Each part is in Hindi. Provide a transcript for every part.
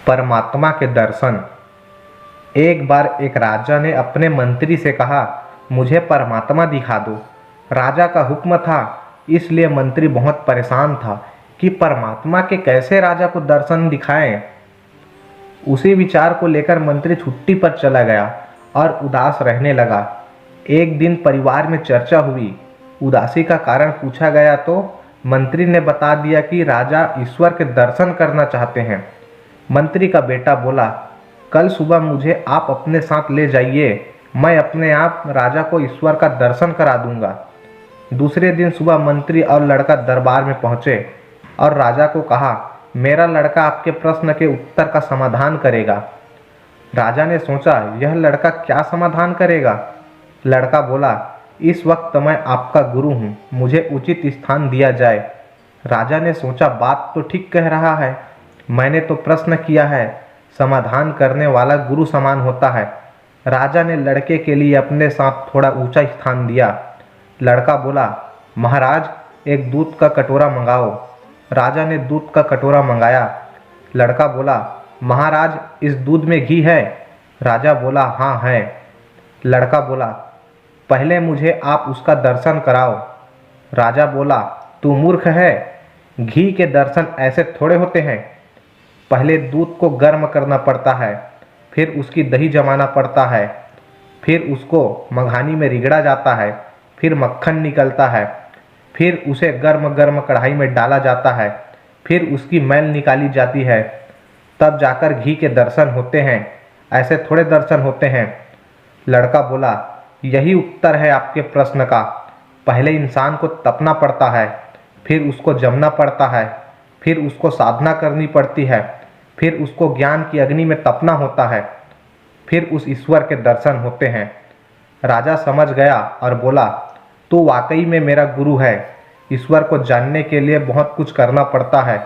परमात्मा के दर्शन। एक बार एक राजा ने अपने मंत्री से कहा, मुझे परमात्मा दिखा दो। राजा का हुक्म था, इसलिए मंत्री बहुत परेशान था कि परमात्मा के कैसे राजा को दर्शन दिखाएं। उसी विचार को लेकर मंत्री छुट्टी पर चला गया और उदास रहने लगा। एक दिन परिवार में चर्चा हुई। उदासी का कारण पूछा गया तो मंत्री ने बता दिया कि राजा ईश्वर के दर्शन करना चाहते हैं। मंत्री का बेटा बोला, कल सुबह मुझे आप अपने साथ ले जाइए, मैं अपने आप राजा को ईश्वर का दर्शन करा दूंगा। दूसरे दिन सुबह मंत्री और लड़का दरबार में पहुंचे और राजा को कहा, मेरा लड़का आपके प्रश्न के उत्तर का समाधान करेगा। राजा ने सोचा, यह लड़का क्या समाधान करेगा। लड़का बोला, इस वक्त मैं आपका गुरु हूँ, मुझे उचित स्थान दिया जाए। राजा ने सोचा, बात तो ठीक कह रहा है, मैंने तो प्रश्न किया है, समाधान करने वाला गुरु समान होता है। राजा ने लड़के के लिए अपने साथ थोड़ा ऊंचा स्थान दिया। लड़का बोला, महाराज एक दूध का कटोरा मंगाओ। राजा ने दूध का कटोरा मंगाया। लड़का बोला, महाराज इस दूध में घी है। राजा बोला, हाँ है। लड़का बोला, पहले मुझे आप उसका दर्शन कराओ। राजा बोला, तू मूर्ख है, घी के दर्शन ऐसे थोड़े होते हैं। पहले दूध को गर्म करना पड़ता है, फिर उसकी दही जमाना पड़ता है, फिर उसको मघानी में रिगड़ा जाता है, फिर मक्खन निकलता है, फिर उसे गर्म गर्म कढ़ाई में डाला जाता है, फिर उसकी मैल निकाली जाती है, तब जाकर घी के दर्शन होते हैं, ऐसे थोड़े दर्शन होते हैं। लड़का बोला, यही उत्तर है आपके प्रश्न का। पहले इंसान को तपना पड़ता है, फिर उसको जमना पड़ता है, फिर उसको साधना करनी पड़ती है, फिर उसको ज्ञान की अग्नि में तपना होता है, फिर उस ईश्वर के दर्शन होते हैं। राजा समझ गया और बोला, तू वाकई में मेरा गुरु है। ईश्वर को जानने के लिए बहुत कुछ करना पड़ता है।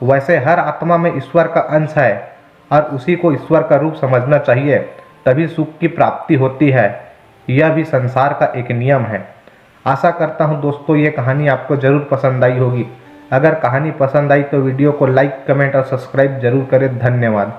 वैसे हर आत्मा में ईश्वर का अंश है और उसी को ईश्वर का रूप समझना चाहिए, तभी सुख की प्राप्ति होती है। यह भी संसार का एक नियम है। आशा करता हूँ दोस्तों ये कहानी आपको ज़रूर पसंद आई होगी। अगर कहानी पसंद आई तो वीडियो को लाइक, कमेंट और सब्सक्राइब जरूर करें। धन्यवाद।